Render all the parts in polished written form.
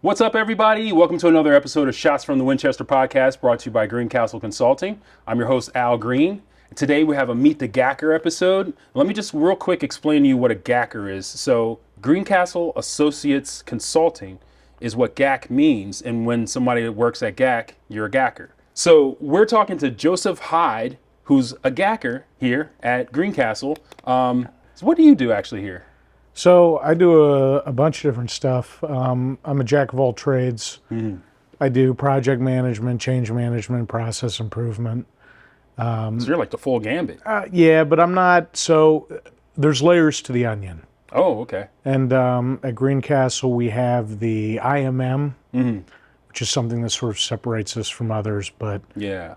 What's up, everybody? Welcome to another episode of Shots from the Winchester Podcast, brought to you by Greencastle Consulting. I'm your host, Al Green. Today we have a Meet the GACer episode. Let me just real quick explain to you what a GACer is. So Greencastle Associates Consulting is what GAC means, and when somebody works at GAC, you're a GACer. So we're talking to Joseph Hyde, who's a GACer here at Greencastle. So what do you do actually here? So I do a bunch of different stuff. I'm a jack of all trades. Mm-hmm. I do project management, change management, process improvement. So you're like the full gambit. Yeah, but I'm not. So there's layers to the onion. Oh, okay. And at Greencastle, we have the IMM, which is something that sort of separates us from others. But yeah,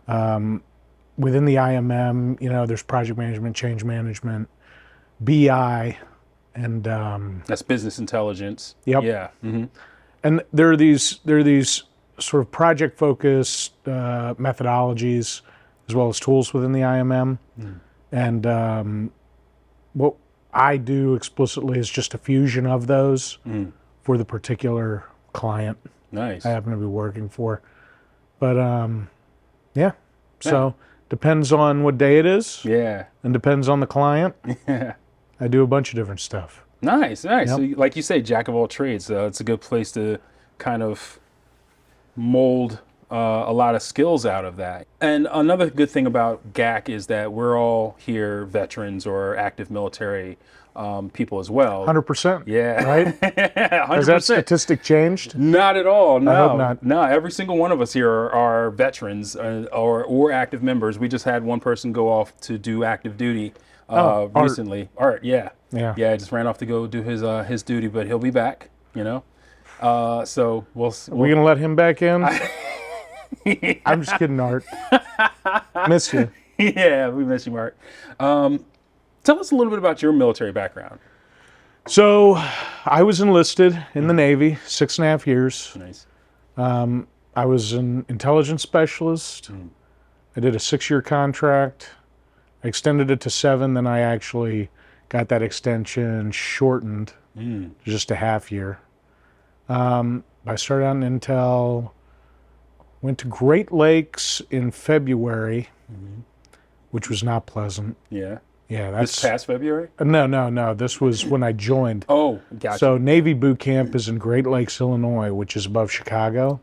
within the IMM, there's project management, change management, BI. And that's business intelligence. Yep. Yeah. Mm-hmm. And there are these sort of project focused methodologies as well as tools within the IMM. And what I do explicitly is just a fusion of those for the particular client Nice. I happen to be working for. But yeah. So depends on what day it is. Yeah. And depends on the client. Yeah. I do a bunch of different stuff. Nice. Yep. So, like you say, jack of all trades. It's a good place to kind of mold a lot of skills out of that. And another good thing about GAC is that we're all here veterans or active military people as well. 100%. Yeah. Right? 100%. Has that statistic changed? Not at all. No. I hope not. No, every single one of us here are veterans or active members. We just had one person go off to do active duty recently. Art, yeah. I just ran off to go do his duty, but he'll be back. So we'll. We gonna let him back in? I'm just kidding, Art. Miss you. Yeah, we miss you, Art. Tell us a little bit about your military background. So, I was enlisted in the Navy 6.5 years. Nice. I was an intelligence specialist. I did a 6-year contract. I extended it to 7, then I actually got that extension shortened to just a half year. I started out in Intel, went to Great Lakes in February, which was not pleasant. Yeah. Yeah, that's... This past February? No. This was when I joined. Oh, gotcha. So Navy boot camp is in Great Lakes, Illinois, which is above Chicago.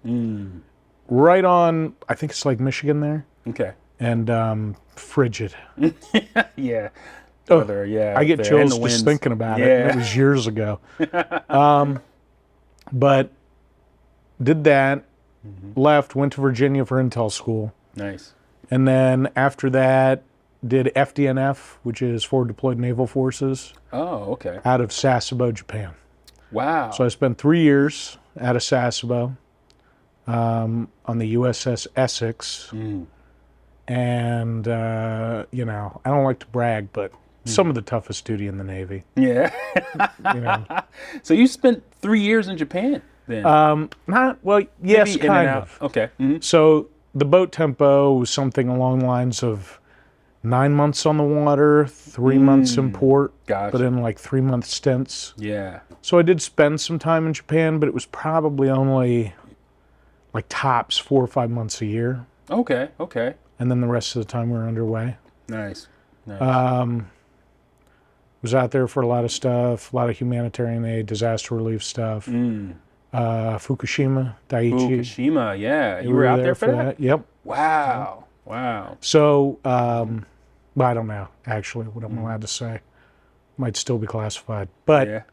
Right on, I think it's like Michigan there. Okay. And frigid. Yeah. Weather, I get chills just thinking about it. That was years ago. But did that, left, went to Virginia for Intel school. Nice. And then after that, did FDNF, which is Forward Deployed Naval Forces. Oh, okay. Out of Sasebo, Japan. Wow. So I spent 3 years out of Sasebo on the USS Essex. And, I don't like to brag, but some of the toughest duty in the Navy. Yeah. So you spent 3 years in Japan then? Yes, kind of. Okay. So the boat tempo was something along the lines of 9 months on the water, 3 months in port, Gotcha. but in like 3-month stints. Yeah. So I did spend some time in Japan, but it was probably only like tops 4 or 5 months a year. Okay. And then the rest of the time we were underway. Nice. Was out there for a lot of stuff, a lot of humanitarian aid, disaster relief stuff. Fukushima, Daiichi. Fukushima, yeah. You were out there for that? Yep. Wow. So, I don't know, actually, what I'm allowed to say. Might still be classified. But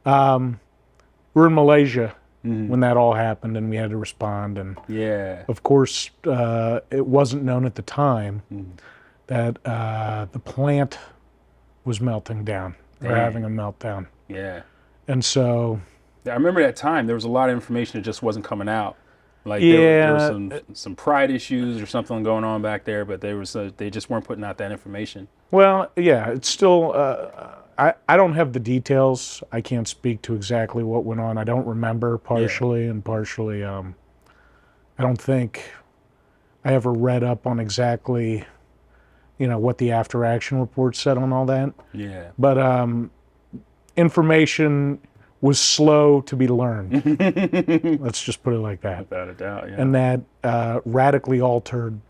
we're in Malaysia when that all happened, and we had to respond. And of course, it wasn't known at the time that the plant was melting down. Or having a meltdown. Yeah. And so... I remember that time, there was a lot of information that just wasn't coming out. Like there was some pride issues or something going on back there, but they just weren't putting out that information. Well, yeah, it's still, I don't have the details. I can't speak to exactly what went on. I don't remember partially, and partially, I don't think I ever read up on exactly, what the after action report said on all that. Yeah. But information was slow to be learned. Let's just put it like that. Without a doubt, yeah. And that radically altered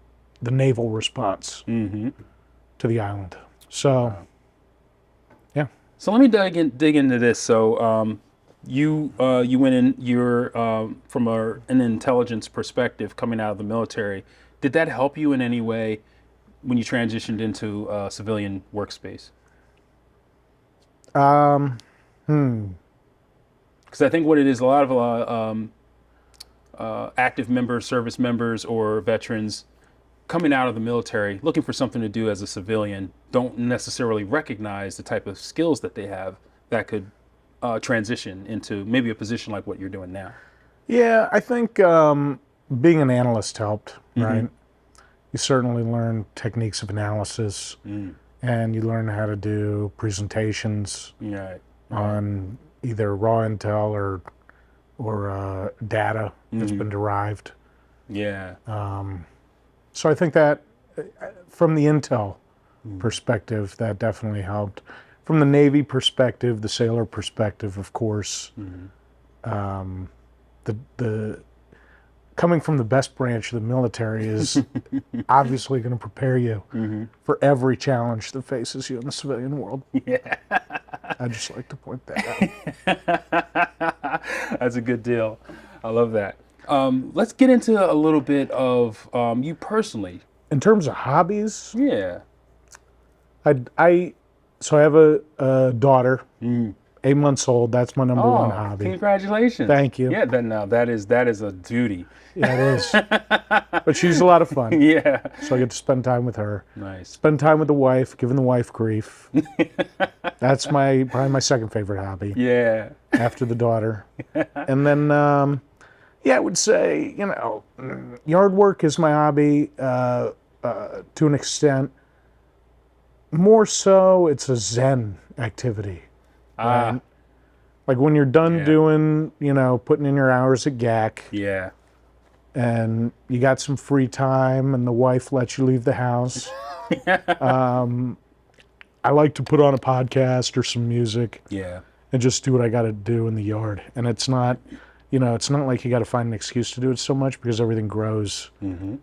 the naval response to the island. So, yeah. So let me dig into this. So you went in. You're from an intelligence perspective, coming out of the military. Did that help you in any way when you transitioned into civilian workspace? Because I think what it is, a lot of active members, service members, or veterans coming out of the military, looking for something to do as a civilian, don't necessarily recognize the type of skills that they have that could transition into maybe a position like what you're doing now. Yeah, I think being an analyst helped, right? You certainly learn techniques of analysis, and you learn how to do presentations on either raw intel or data that's been derived. Yeah. So I think that from the intel perspective, that definitely helped. From the Navy perspective, the sailor perspective, of course, the coming from the best branch of the military is obviously going to prepare you for every challenge that faces you in the civilian world. Yeah. I'd just like to point that out. That's a good deal. I love that. Let's get into a little bit of you personally. In terms of hobbies, Yeah. I have a daughter, 8 months old. That's my number one hobby. Congratulations. Thank you. Yeah, that is a duty. Yeah, it is. But she's a lot of fun. Yeah. So I get to spend time with her. Nice. Spend time with the wife, giving the wife grief. That's probably my second favorite hobby. Yeah. After the daughter. And then, I would say, yard work is my hobby to an extent. More so, it's a Zen activity. Right? Like when you're done doing, putting in your hours at GAC. Yeah. And you got some free time and the wife lets you leave the house. I like to put on a podcast or some music. Yeah. And just do what I got to do in the yard. And it's not, it's not like you got to find an excuse to do it so much because everything grows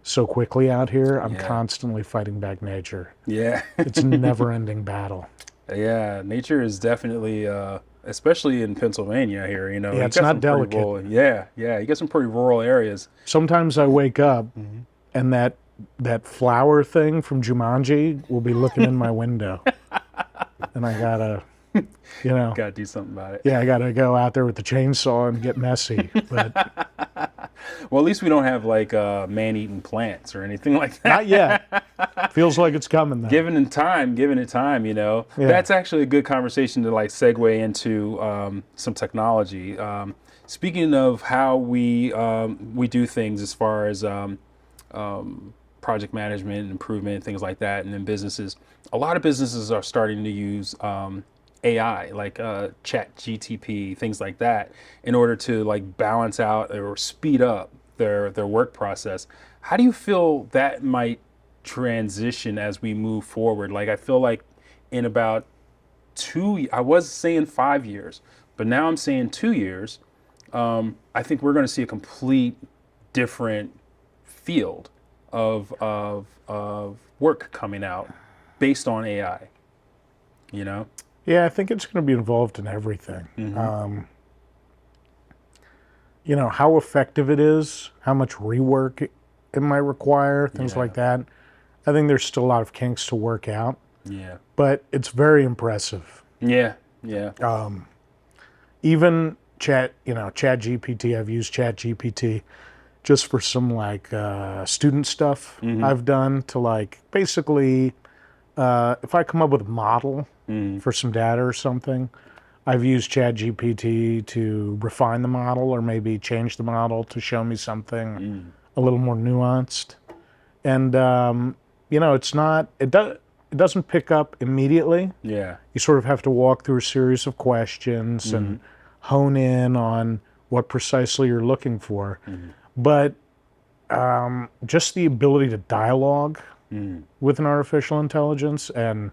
so quickly out here. I'm constantly fighting back nature. Yeah. It's a never-ending battle. Yeah, nature is definitely, especially in Pennsylvania here, Yeah, it's not delicate. You got some pretty rural areas. Sometimes I wake up and that flower thing from Jumanji will be looking in my window. And I gotta, Gotta do something about it. Yeah, I gotta go out there with the chainsaw and get messy. But well, at least we don't have like man-eating plants or anything like that. Not yet. Feels like it's coming though. Giving it time, Yeah. That's actually a good conversation to like segue into some technology. Speaking of how we do things as far as project management, improvement, things like that, and then businesses. A lot of businesses are starting to use AI, like Chat GTP, things like that, in order to like balance out or speed up their work process. How do you feel that might transition as we move forward? Like I feel like in about I was saying 5 years, but now I'm saying 2 years. I think we're going to see a complete different field of work coming out based on AI. Yeah, I think it's going to be involved in everything. How effective it is, how much rework it might require, things like that. I think there's still a lot of kinks to work out. Yeah. But it's very impressive. Yeah. Even Chat GPT, I've used Chat GPT just for some like student stuff I've done to like basically if I come up with a model for some data or something, I've used Chat GPT to refine the model or maybe change the model to show me something a little more nuanced. And it doesn't pick up immediately. Yeah. You sort of have to walk through a series of questions and hone in on what precisely you're looking for. But just the ability to dialogue with an artificial intelligence and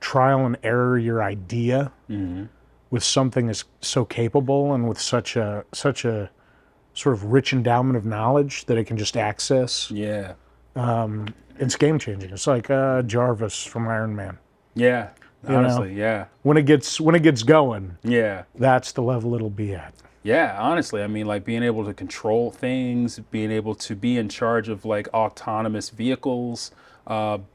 trial and error your idea with something is so capable and with such a sort of rich endowment of knowledge that it can just access. Yeah. It's game changing. It's like Jarvis from Iron Man. Yeah. You know? Honestly, yeah. When it gets going, Yeah. that's the level it'll be at. Yeah, honestly, I mean, like being able to control things, being able to be in charge of like autonomous vehicles, on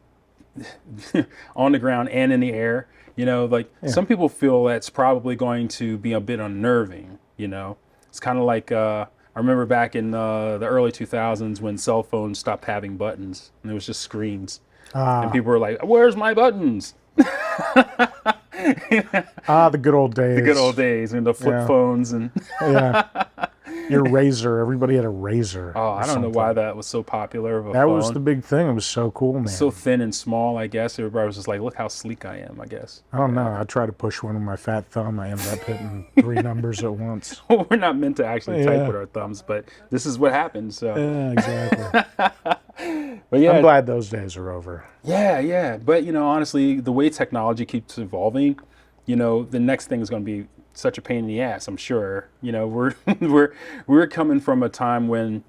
the ground and in the air. You know, like some people feel that's probably going to be a bit unnerving. You know, it's kind of like I remember back in the early 2000s when cell phones stopped having buttons and it was just screens, and people were like, "Where's my buttons?" The good old days. The good old days and the flip phones and your razor. Everybody had a razor. Oh, I don't know why that was so popular of a that phone. was the big thing. It was so cool, man. So thin and small, I guess. Everybody was just like, look how sleek I am, I guess. I don't know. I tried to push one with my fat thumb. I ended up hitting 3 numbers at once. We're not meant to actually type with our thumbs, but this is what happens. So. Yeah, exactly. But yeah, I'm glad those days are over. Yeah. But, you know, honestly, the way technology keeps evolving, you know, the next thing is going to be such a pain in the ass, I'm sure. You know, we're coming from a time when,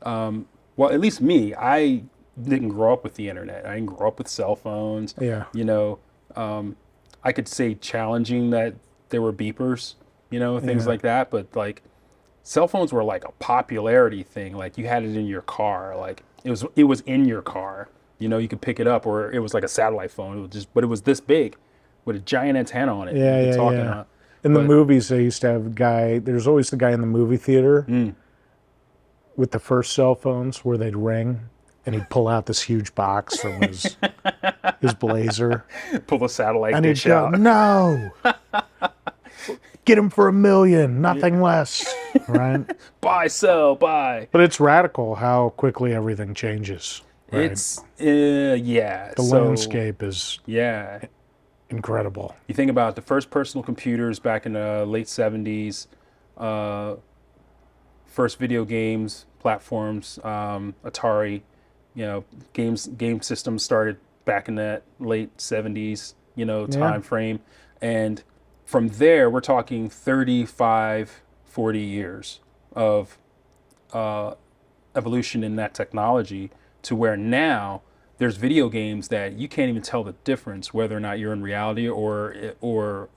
well, at least me, I didn't grow up with the internet. I didn't grow up with cell phones. Yeah. You know, I could say challenging that there were beepers, you know, things like that. But like cell phones were like a popularity thing. Like you had it in your car. Like it was in your car. You know, you could pick it up, or it was like a satellite phone. But it was this big with a giant antenna on it. Yeah. In the movies, they used to have a guy. There's always the guy in the movie theater with the first cell phones where they'd ring, and he'd pull out this huge box from his blazer. Pull the satellite and he'd dish go, out. "No, get him for $1 million, nothing less." Right? Buy, sell, buy. But it's radical how quickly everything changes. Right? It's the landscape is yeah. incredible. You think about the first personal computers back in the late 70s, first video games, platforms, Atari, you know, game systems started back in that late 70s, you know, time frame. And from there, we're talking 35, 40 years of evolution in that technology to where now there's video games that you can't even tell the difference whether or not you're in reality or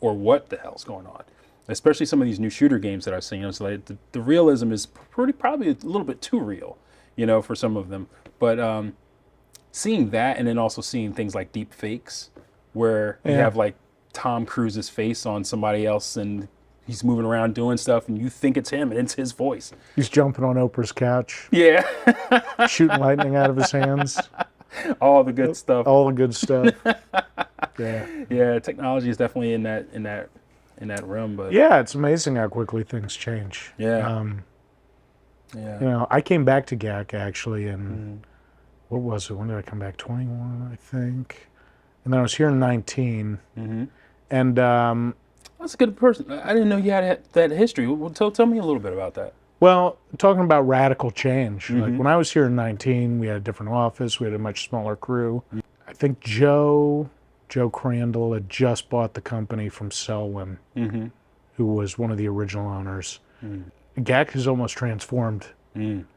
what the hell's going on. Especially some of these new shooter games that I've seen. It's like the realism is probably a little bit too real, you know, for some of them. But seeing that, and then also seeing things like deep fakes, where you have like Tom Cruise's face on somebody else and he's moving around doing stuff and you think it's him and it's his voice. He's jumping on Oprah's couch. Yeah. Shooting lightning out of his hands. All the good stuff. All the good stuff. Yeah, technology is definitely in that realm, but yeah, it's amazing how quickly things change. Yeah. You know, I came back to GAC actually in what was it? When did I come back? 21, I think. And then I was here in 19. And that's a good person. I didn't know you had that history. Well, tell me a little bit about that. well, talking about radical change. Like when I was here in 19, we had a different office. We had a much smaller crew. I think Joe Crandall had just bought the company from Selwyn, who was one of the original owners. GAC has almost transformed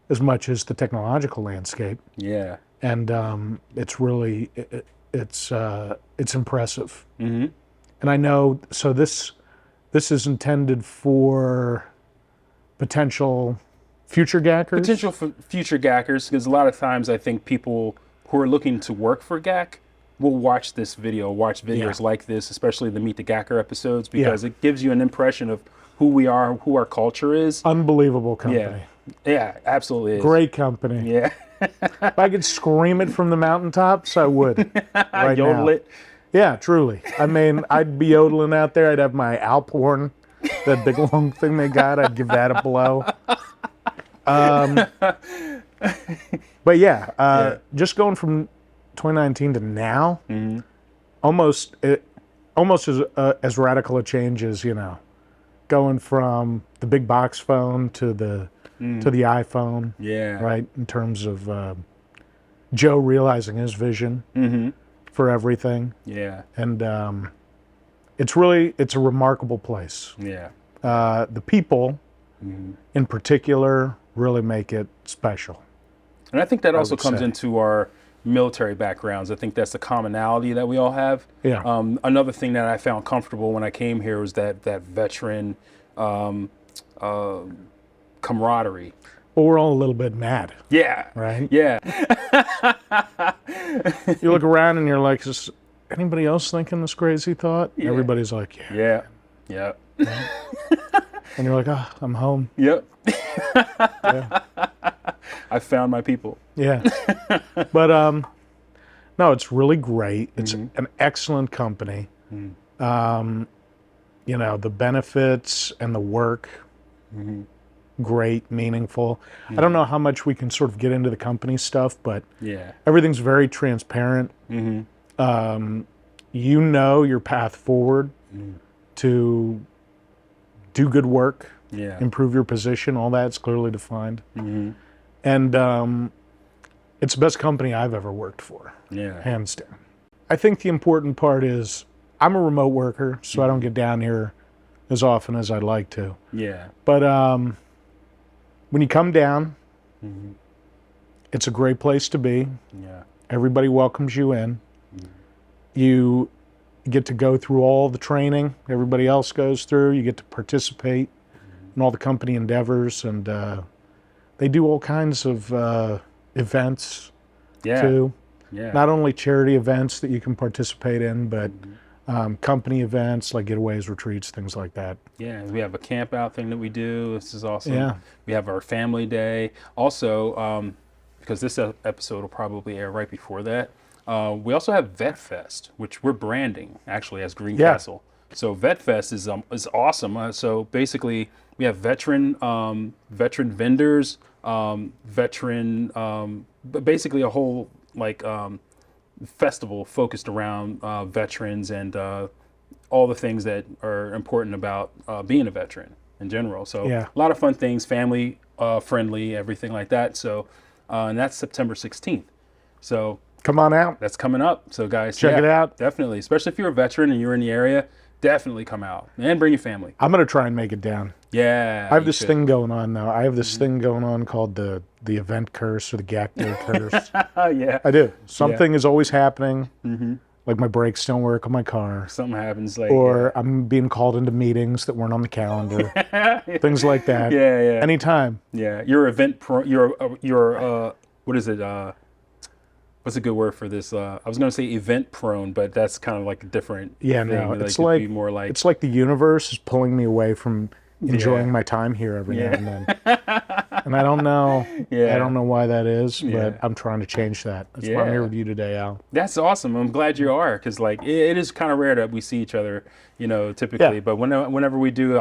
as much as the technological landscape. Yeah. And it's really, it's impressive. And I know, so this is intended for potential future GACers? Potential for future GACers, because a lot of times I think people who are looking to work for GAC will watch this video, watch videos like this, especially the Meet the GACer episodes, because it gives you an impression of who we are, who our culture is. Unbelievable company. Yeah, absolutely is. Great company. Yeah. If I could scream it from the mountaintops, I would. Right Yodel now. it. Yeah, truly. I mean, I'd be yodeling out there. I'd have my Alp horn, that big long thing they got. I'd give that a blow. But just going from 2019 to now, almost as radical a change as, you know, going from the big box phone to the iPhone. Yeah. Right, in terms of Joe realizing his vision for everything. Yeah. And it's a remarkable place. Yeah. The people, in particular, really make it special. And I think that also would comes say. into our military backgrounds. I think that's the commonality that we all have. Yeah. Another thing that I found comfortable when I came here was that veteran camaraderie. Well, we're all a little bit mad, Yeah. right? Yeah. You look around and you're like, is anybody else thinking this crazy thought? Yeah. Everybody's like, yeah. Yeah. Yeah. And you're like, oh, I'm home. Yep. Yeah. I found my people. Yeah. But no, it's really great. It's an excellent company. You know, the benefits and the work, great, meaningful. I don't know how much we can sort of get into the company stuff, but Yeah. everything's very transparent. You know your path forward to do good work, Yeah. improve your position, all that's clearly defined. And it's the best company I've ever worked for, Yeah. hands down. I think the important part is I'm a remote worker, so I don't get down here as often as I'd like to. Yeah. But when you come down, it's a great place to be. Yeah. Everybody welcomes you in. You get to go through all the training everybody else goes through. You get to participate in all the company endeavors, and they do all kinds of events Yeah. too. Yeah. Not only charity events that you can participate in, but company events like getaways, retreats, things like that. Yeah, we have a camp out thing that we do. This is awesome. Yeah. We have our family day. Also, because this episode will probably air right before that, we also have Vet Fest, which we're branding actually as Greencastle. So Vet Fest is awesome. So basically, we have veteran vendors, but basically a whole festival focused around veterans and all the things that are important about being a veteran in general. So Yeah. a lot of fun things, family friendly, everything like that. So and that's September 16th. So Come on out. that's coming up. So guys, Check it out. Definitely, especially if you're a veteran and you're in the area, definitely come out and bring your family. I'm going to try and make it down. Yeah. I have you this should. thing going on though. I have this thing going on called the event curse or the GACer curse. Yeah. I do. Something is always happening. Like my brakes don't work on my car, Something happens like or I'm being called into meetings that weren't on the calendar. Things like that. Yeah, yeah. Anytime. Yeah, you're event pro. You're what is it? What's a good word for this? I was going to say event prone, but that's kind of like a different. Yeah, thing. no. Like, It's it'd like be more like it's like the universe is pulling me away from enjoying Yeah. my time here every Yeah. now and then. And I don't know. Yeah. I don't know why that is, Yeah. but I'm trying to change that. That's why I'm Yeah. here with you today, Al. That's awesome. I'm glad you are, because like it is kind of rare that we see each other, typically. Yeah. But whenever we do,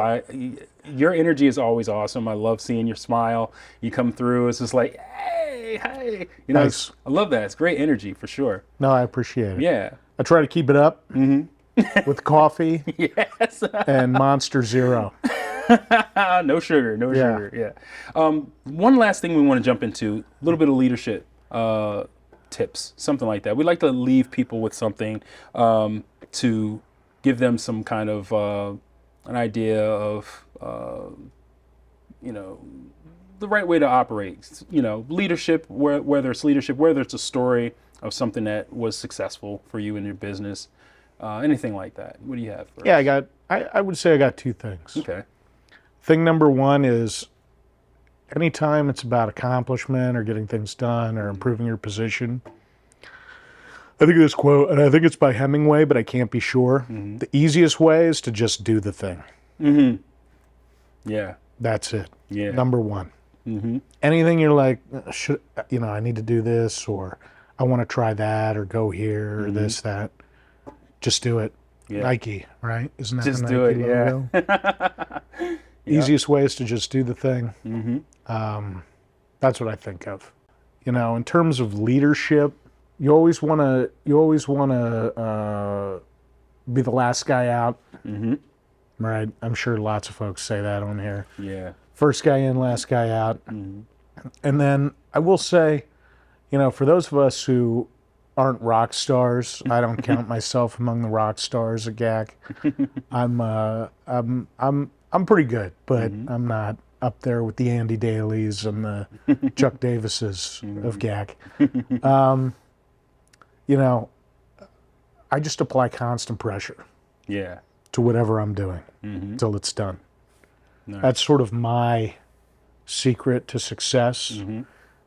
your energy is always awesome. I love seeing your smile. You come through. It's just like, hey, Nice. I love that. It's great energy for sure. No, I appreciate it. Yeah. I try to keep it up with coffee Yes. and Monster Zero. No sugar. No Yeah. sugar. Yeah. One last thing we want to jump into: a little bit of leadership tips, something like that. We like to leave people with something to give them some kind of an idea of the right way to operate. Leadership, whether it's leadership, whether it's a story of something that was successful for you in your business, anything like that. What do you have? Yeah, I would say I got two things. Okay. Thing number one is anytime it's about accomplishment or getting things done or improving your position. I think of this quote, and I think it's by Hemingway, but I can't be sure. The easiest way is to just do the thing. Yeah. That's it. Yeah. Number one. Anything you're like, I need to do this, or I want to try that, or go here, or this, that. Just do it. Yeah. Nike, right? Isn't that Just the do Nike it, logo? yeah. Easiest way is to just do the thing. That's what I think of. In terms of leadership, you always want to be the last guy out. Right? I'm sure lots of folks say that on here. Yeah. First guy in, last guy out. And then I will say, for those of us who aren't rock stars. I don't count myself among the rock stars at GAC. I'm pretty good, but I'm not up there with the Andy Daly's and the Chuck Davises of GAC. You know, I just apply constant pressure to whatever I'm doing until it's done. Nice. That's sort of my secret to success.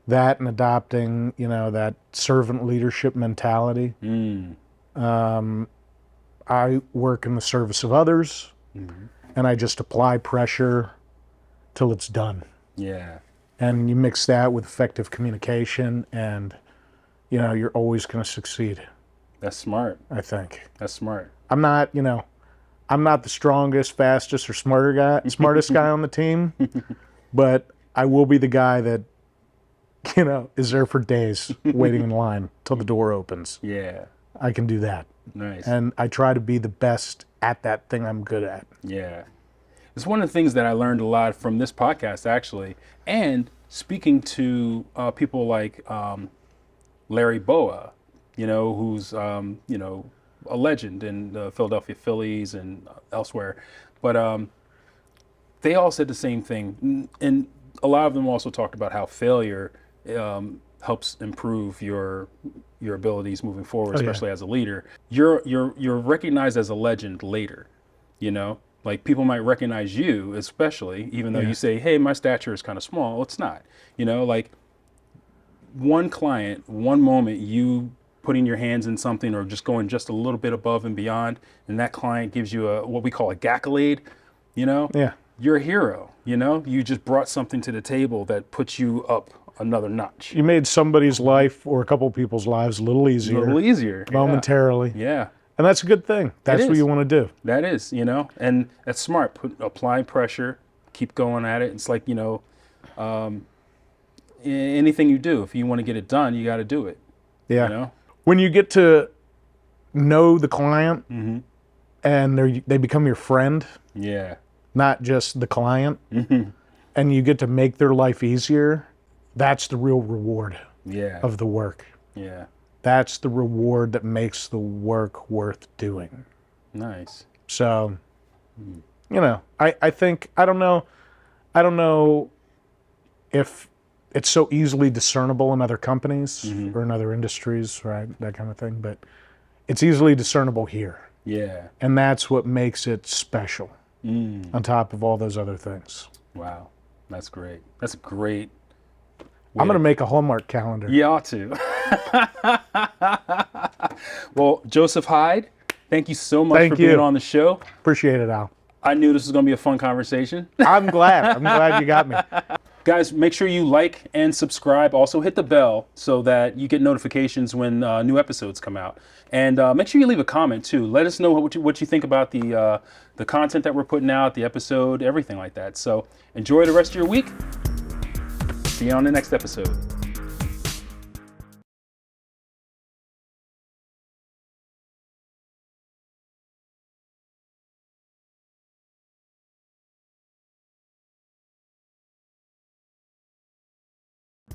That and adopting, you know, that servant leadership mentality. I work in the service of others, and I just apply pressure till it's done. Yeah. And you mix that with effective communication, and, you know, you're always going to succeed. That's smart. I think. That's smart. I'm not the strongest, fastest, or smartest guy on the team, but I will be the guy that, you know, is there for days waiting in line till the door opens. Yeah. I can do that. Nice. And I try to be the best at that thing I'm good at. Yeah. It's one of the things that I learned a lot from this podcast, actually, and speaking to people like Larry Boa, you know, who's, you know, a legend in the Philadelphia Phillies and elsewhere. But they all said the same thing. And a lot of them also talked about how failure helps improve your abilities moving forward, especially as a leader. You're recognized as a legend later, you know? Like, people might recognize you, especially, even though you say, hey, my stature is kind of small. It's not, you know, like one client, one moment, you putting your hands in something or just going just a little bit above and beyond, and that client gives you what we call a GACer, you know? Yeah. You're a hero, you know? You just brought something to the table that puts you up another notch. You made somebody's life or a couple of people's lives a little easier. A little easier. Momentarily. Yeah. And that's a good thing. That's what you want to do. That is, you know, and that's smart. Apply pressure, keep going at it. It's like, you know, anything you do, if you want to get it done, you got to do it. Yeah. You know? When you get to know the client and they become your friend, not just the client, and you get to make their life easier, that's the real reward of the work. Yeah. That's the reward that makes the work worth doing. Nice. So, you know, I think, I don't know if it's so easily discernible in other companies or in other industries, right? That kind of thing, but it's easily discernible here. Yeah. And that's what makes it special on top of all those other things. Wow. That's great. That's a great I'm going to make a Hallmark calendar. You ought to. Well, Joseph Hyde, thank you so much for being on the show. Appreciate it, Al. I knew this was going to be a fun conversation. I'm glad you got me. Guys, make sure you like and subscribe. Also, hit the bell so that you get notifications when new episodes come out. And make sure you leave a comment, too. Let us know what you think about the content that we're putting out, the episode, everything like that. So enjoy the rest of your week. See you on the next episode.